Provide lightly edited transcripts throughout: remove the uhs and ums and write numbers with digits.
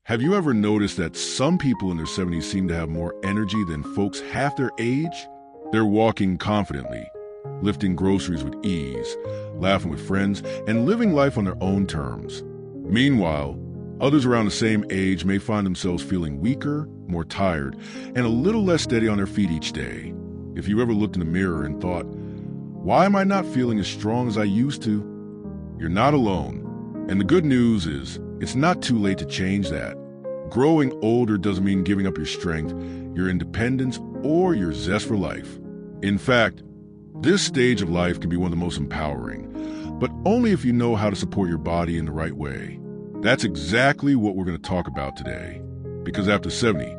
Have you ever noticed that some people in their 70s seem to have more energy than folks half their age? They're walking confidently, lifting groceries with ease, laughing with friends, and living life on their own terms. Meanwhile, others around the same age may find themselves feeling weaker, more tired, and a little less steady on their feet each day. If you ever looked in the mirror and thought, "Why am I not feeling as strong as I used to?" You're not alone. And the good news is, it's not too late to change that. Growing older doesn't mean giving up your strength, your independence, or your zest for life. In fact, this stage of life can be one of the most empowering, but only if you know how to support your body in the right way. That's exactly what we're going to talk about today. Because after 70,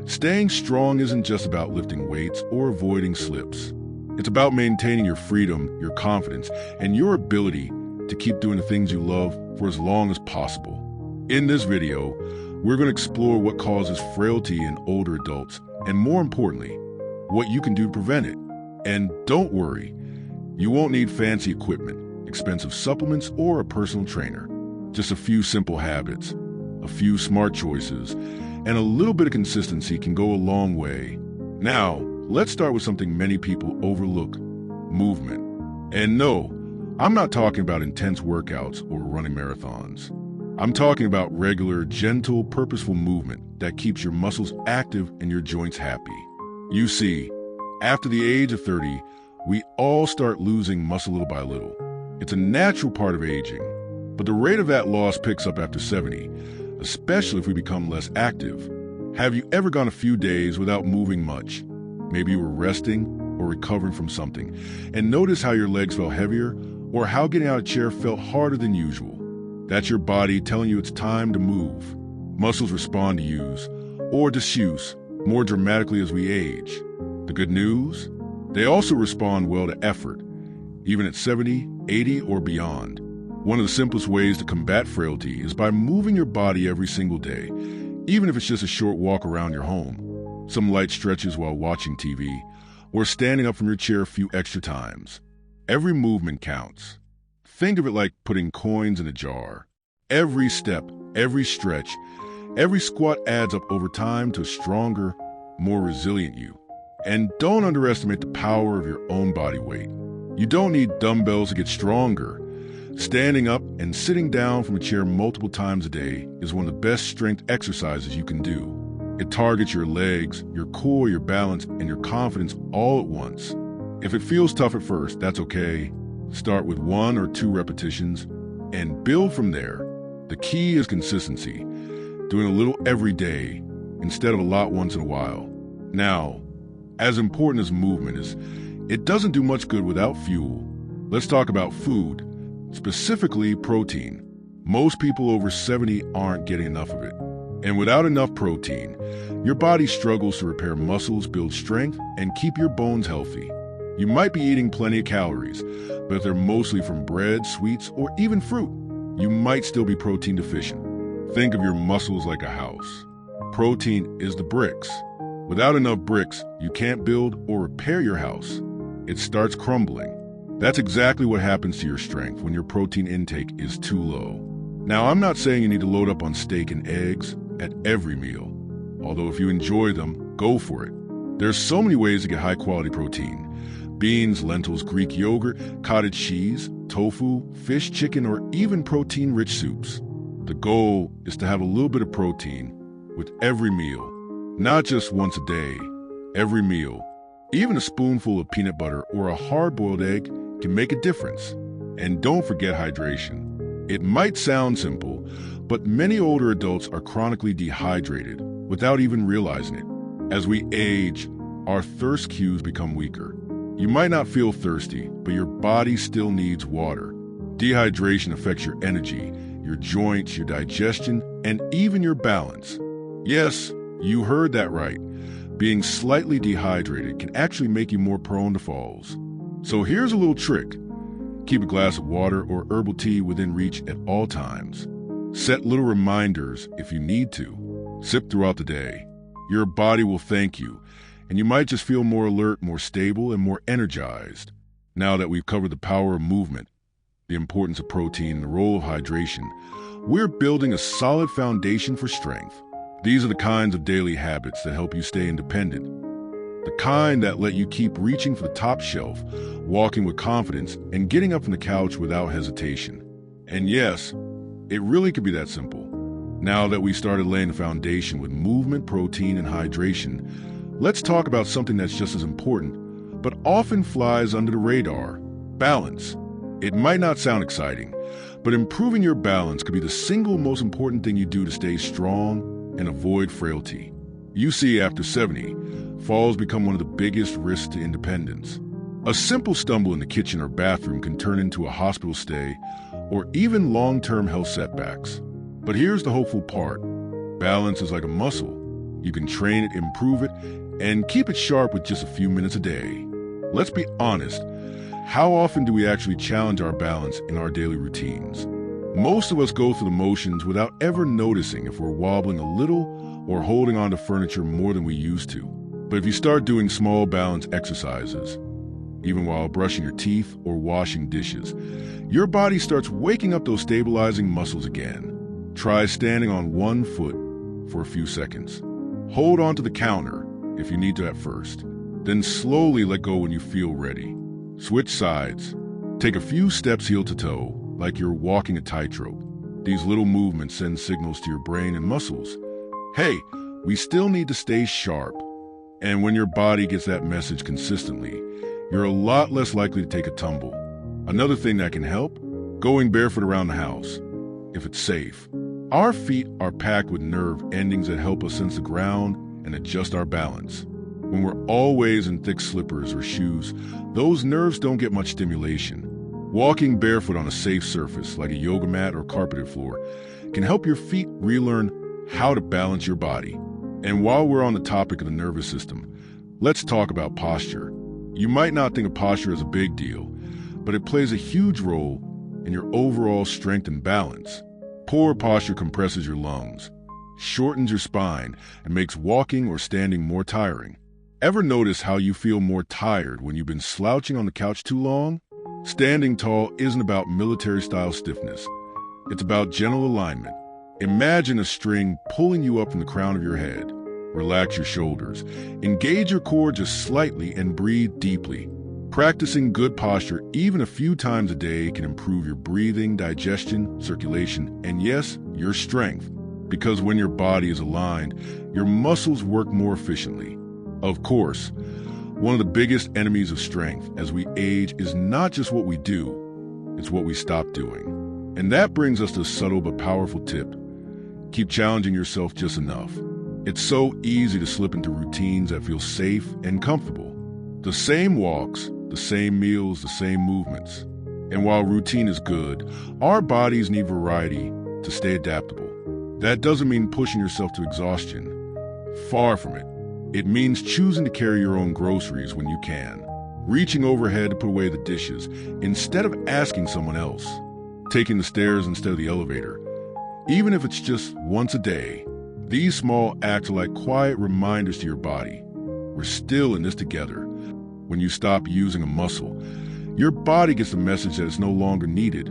staying strong isn't just about lifting weights or avoiding slips. It's about maintaining your freedom, your confidence, and your ability to keep doing the things you love for as long as possible. In this video, we're going to explore what causes frailty in older adults, and more importantly, what you can do to prevent it. And don't worry, you won't need fancy equipment, expensive supplements, or a personal trainer. Just a few simple habits, a few smart choices, and a little bit of consistency can go a long way. Now, let's start with something many people overlook: movement. And no, I'm not talking about intense workouts or running marathons. I'm talking about regular, gentle, purposeful movement that keeps your muscles active and your joints happy. You see, after the age of 30, we all start losing muscle little by little. It's a natural part of aging, but the rate of that loss picks up after 70, especially if we become less active. Have you ever gone a few days without moving much? Maybe you were resting or recovering from something, and notice how your legs felt heavier or how getting out of a chair felt harder than usual. That's your body telling you it's time to move. Muscles respond to use or disuse more dramatically as we age. The good news? They also respond well to effort, even at 70, 80, or beyond. One of the simplest ways to combat frailty is by moving your body every single day, even if it's just a short walk around your home, some light stretches while watching TV, or standing up from your chair a few extra times. Every movement counts. Think of it like putting coins in a jar. Every step, every stretch, every squat adds up over time to a stronger, more resilient you. And don't underestimate the power of your own body weight. You don't need dumbbells to get stronger. Standing up and sitting down from a chair multiple times a day is one of the best strength exercises you can do. It targets your legs, your core, your balance, and your confidence all at once. If it feels tough at first, that's okay. Start with 1 or 2 repetitions and build from there. The key is consistency, doing a little every day instead of a lot once in a while. Now, as important as movement is, it doesn't do much good without fuel. Let's talk about food, specifically protein. Most people over 70 aren't getting enough of it. And without enough protein, your body struggles to repair muscles, build strength, and keep your bones healthy. You might be eating plenty of calories, but if they're mostly from bread, sweets, or even fruit, you might still be protein deficient. Think of your muscles like a house. Protein is the bricks. Without enough bricks, you can't build or repair your house. It starts crumbling. That's exactly what happens to your strength when your protein intake is too low. Now, I'm not saying you need to load up on steak and eggs at every meal, although if you enjoy them, go for it. There's so many ways to get high-quality protein: beans, lentils, Greek yogurt, cottage cheese, tofu, fish, chicken, or even protein-rich soups. The goal is to have a little bit of protein with every meal, not just once a day, every meal. Even a spoonful of peanut butter or a hard-boiled egg can make a difference. And don't forget hydration. It might sound simple, but many older adults are chronically dehydrated without even realizing it. As we age, our thirst cues become weaker. You might not feel thirsty, but your body still needs water. Dehydration affects your energy, your joints, your digestion, and even your balance. Yes, you heard that right. Being slightly dehydrated can actually make you more prone to falls. So here's a little trick. Keep a glass of water or herbal tea within reach at all times. Set little reminders if you need to. Sip throughout the day. Your body will thank you, and you might just feel more alert, more stable, and more energized. Now that we've covered the power of movement, the importance of protein, and the role of hydration, we're building a solid foundation for strength. These are the kinds of daily habits that help you stay independent. The kind that let you keep reaching for the top shelf, walking with confidence, and getting up from the couch without hesitation. And yes, it really could be that simple. Now that we started laying the foundation with movement, protein, and hydration, let's talk about something that's just as important, but often flies under the radar: balance. It might not sound exciting, but improving your balance could be the single most important thing you do to stay strong and avoid frailty. You see, after 70, falls become one of the biggest risks to independence. A simple stumble in the kitchen or bathroom can turn into a hospital stay or even long-term health setbacks. But here's the hopeful part. Balance is like a muscle. You can train it, improve it, and keep it sharp with just a few minutes a day. Let's be honest. How often do we actually challenge our balance in our daily routines? Most of us go through the motions without ever noticing if we're wobbling a little or holding onto furniture more than we used to. But if you start doing small balance exercises, even while brushing your teeth or washing dishes, your body starts waking up those stabilizing muscles again. Try standing on one foot for a few seconds. Hold on to the counter if you need to at first. Then slowly let go when you feel ready. Switch sides. Take a few steps heel to toe, like you're walking a tightrope. These little movements send signals to your brain and muscles. Hey, we still need to stay sharp. And when your body gets that message consistently, you're a lot less likely to take a tumble. Another thing that can help? Going barefoot around the house, if it's safe. Our feet are packed with nerve endings that help us sense the ground and adjust our balance. When we're always in thick slippers or shoes, those nerves don't get much stimulation. Walking barefoot on a safe surface, like a yoga mat or carpeted floor, can help your feet relearn how to balance your body. And while we're on the topic of the nervous system, let's talk about posture. You might not think of posture as a big deal, but it plays a huge role in your overall strength and balance. Poor posture compresses your lungs, shortens your spine, and makes walking or standing more tiring. Ever notice how you feel more tired when you've been slouching on the couch too long? Standing tall isn't about military-style stiffness. It's about gentle alignment. Imagine a string pulling you up from the crown of your head. Relax your shoulders. Engage your core just slightly and breathe deeply. Practicing good posture even a few times a day can improve your breathing, digestion, circulation, and yes, your strength. Because when your body is aligned, your muscles work more efficiently. Of course, one of the biggest enemies of strength as we age is not just what we do, it's what we stop doing. And that brings us to a subtle but powerful tip. Keep challenging yourself just enough. It's so easy to slip into routines that feel safe and comfortable. The same walks, the same meals, the same movements. And while routine is good, our bodies need variety to stay adaptable. That doesn't mean pushing yourself to exhaustion. Far from it. It means choosing to carry your own groceries when you can, reaching overhead to put away the dishes instead of asking someone else, taking the stairs instead of the elevator. Even if it's just once a day, these small acts are like quiet reminders to your body. We're still in this together. When you stop using a muscle, your body gets the message that it's no longer needed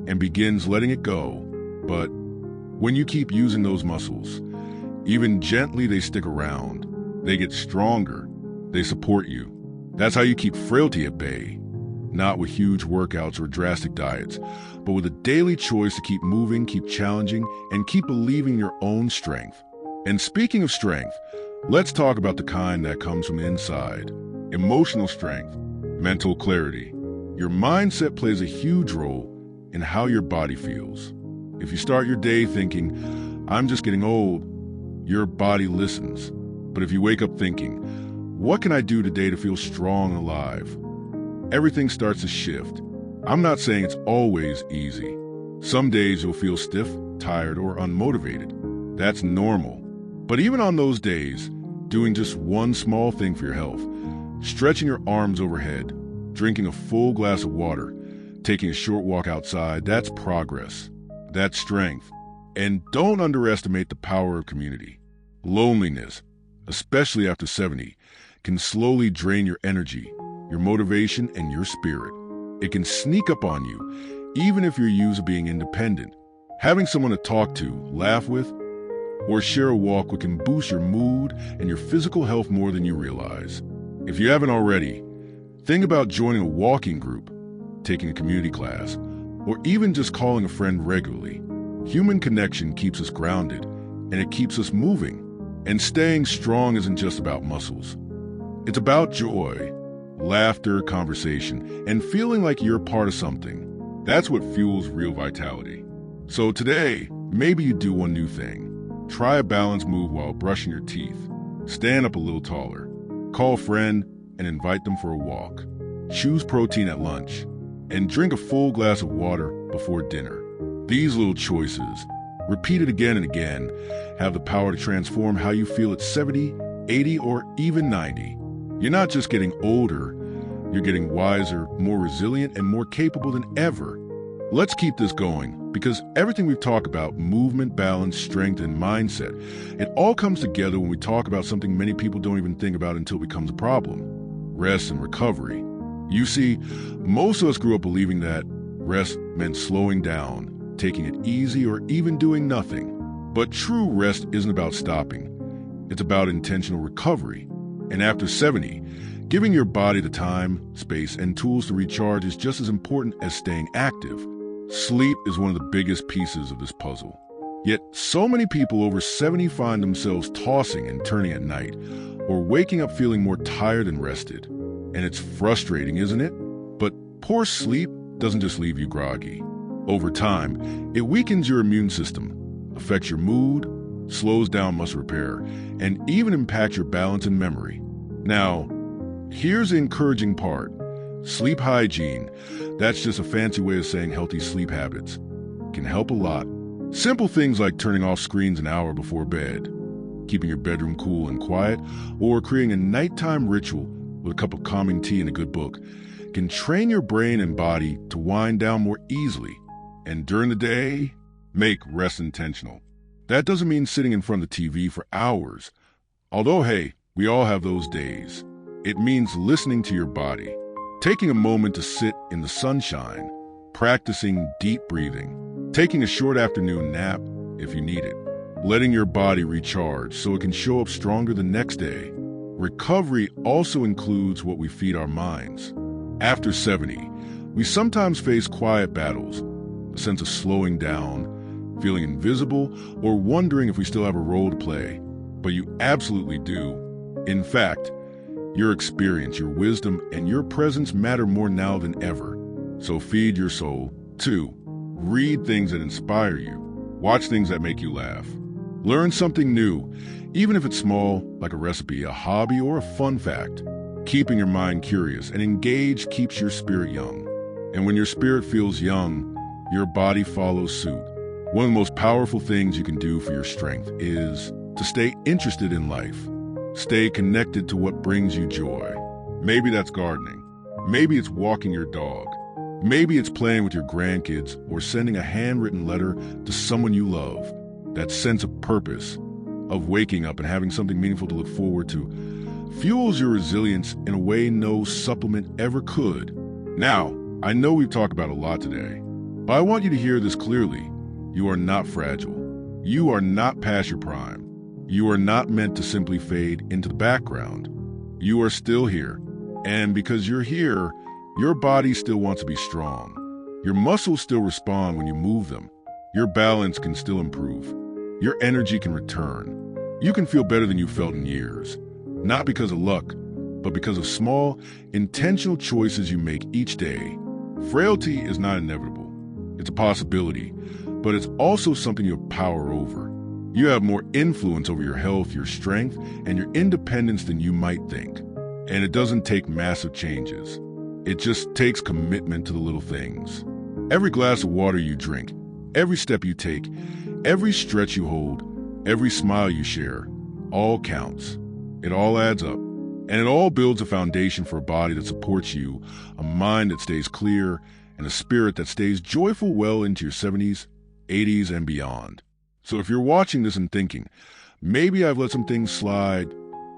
and begins letting it go. But when you keep using those muscles, even gently, they stick around. They get stronger. They support you. That's how you keep frailty at bay. Not with huge workouts or drastic diets, but with a daily choice to keep moving, keep challenging, and keep believing in your own strength. And speaking of strength, let's talk about the kind that comes from the inside. Emotional strength, mental clarity. Your mindset plays a huge role in how your body feels. If you start your day thinking, I'm just getting old, your body listens. But if you wake up thinking, what can I do today to feel strong and alive? Everything starts to shift. I'm not saying it's always easy. Some days you'll feel stiff, tired, or unmotivated. That's normal. But even on those days, doing just one small thing for your health, stretching your arms overhead, drinking a full glass of water, taking a short walk outside, that's progress. That's strength. And don't underestimate the power of community. Loneliness, especially after 70, can slowly drain your energy, your motivation, and your spirit. It can sneak up on you, even if you're used to being independent. Having someone to talk to, laugh with, or share a walk can boost your mood and your physical health more than you realize. If you haven't already, think about joining a walking group, taking a community class, or even just calling a friend regularly. Human connection keeps us grounded, and it keeps us moving. And staying strong isn't just about muscles. It's about joy, laughter, conversation, and feeling like you're part of something. That's what fuels real vitality. So today, maybe you do one new thing. Try a balanced move while brushing your teeth. Stand up a little taller. Call a friend and invite them for a walk. Choose protein at lunch. And drink a full glass of water before dinner. These little choices, repeated again and again, have the power to transform how you feel at 70, 80, or even 90. You're not just getting older, you're getting wiser, more resilient, and more capable than ever. Let's keep this going, because everything we've talked about, movement, balance, strength, and mindset, it all comes together when we talk about something many people don't even think about until it becomes a problem: rest and recovery. You see, most of us grew up believing that rest meant slowing down, taking it easy, or even doing nothing. But true rest isn't about stopping. It's about intentional recovery. And after 70, giving your body the time, space, and tools to recharge is just as important as staying active. Sleep is one of the biggest pieces of this puzzle. Yet so many people over 70 find themselves tossing and turning at night, or waking up feeling more tired than rested. And it's frustrating, isn't it? But poor sleep doesn't just leave you groggy. Over time, it weakens your immune system, affects your mood, slows down muscle repair, and even impacts your balance and memory. Now, here's the encouraging part. Sleep hygiene, that's just a fancy way of saying healthy sleep habits, can help a lot. Simple things like turning off screens an hour before bed, keeping your bedroom cool and quiet, or creating a nighttime ritual with a cup of calming tea and a good book can train your brain and body to wind down more easily. And during the day, make rest intentional. That doesn't mean sitting in front of the TV for hours. Although, hey, we all have those days. It means listening to your body, taking a moment to sit in the sunshine, practicing deep breathing, taking a short afternoon nap if you need it, letting your body recharge so it can show up stronger the next day. Recovery also includes what we feed our minds. After 70, we sometimes face quiet battles, a sense of slowing down, feeling invisible, or wondering if we still have a role to play. But you absolutely do. In fact, your experience, your wisdom, and your presence matter more now than ever. So feed your soul. 2. Read things that inspire you. Watch things that make you laugh. Learn something new, even if it's small, like a recipe, a hobby, or a fun fact. Keeping your mind curious and engaged keeps your spirit young. And when your spirit feels young, your body follows suit. One of the most powerful things you can do for your strength is to stay interested in life. Stay connected to what brings you joy. Maybe that's gardening. Maybe it's walking your dog. Maybe it's playing with your grandkids or sending a handwritten letter to someone you love. That sense of purpose, of waking up and having something meaningful to look forward to, fuels your resilience in a way no supplement ever could. Now, I know we've talked about a lot today, but I want you to hear this clearly. You are not fragile. You are not past your prime. You are not meant to simply fade into the background. You are still here. And because you're here, your body still wants to be strong. Your muscles still respond when you move them. Your balance can still improve. Your energy can return. You can feel better than you felt in years. Not because of luck, but because of small, intentional choices you make each day. Frailty is not inevitable. It's a possibility, but it's also something you have power over. You have more influence over your health, your strength, and your independence than you might think. And it doesn't take massive changes. It just takes commitment to the little things. Every glass of water you drink, every step you take, every stretch you hold, every smile you share, all counts. It all adds up. And it all builds a foundation for a body that supports you, a mind that stays clear, and a spirit that stays joyful well into your 70s, 80s, and beyond. So if you're watching this and thinking, maybe I've let some things slide,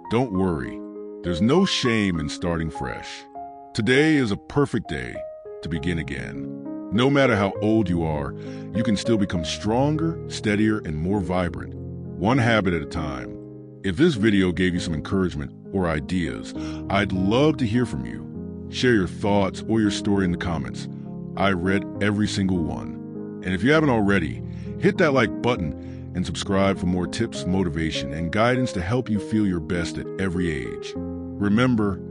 don't worry. There's no shame in starting fresh. Today is a perfect day to begin again. No matter how old you are, you can still become stronger, steadier, and more vibrant, one habit at a time. If this video gave you some encouragement or ideas, I'd love to hear from you. Share your thoughts or your story in the comments. I read every single one. And if you haven't already, hit that like button and subscribe for more tips, motivation, and guidance to help you feel your best at every age. Remember,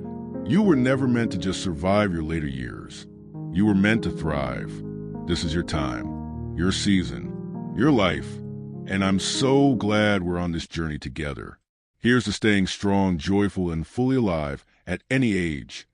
you were never meant to just survive your later years. You were meant to thrive. This is your time, your season, your life, and I'm so glad we're on this journey together. Here's to staying strong, joyful, and fully alive at any age.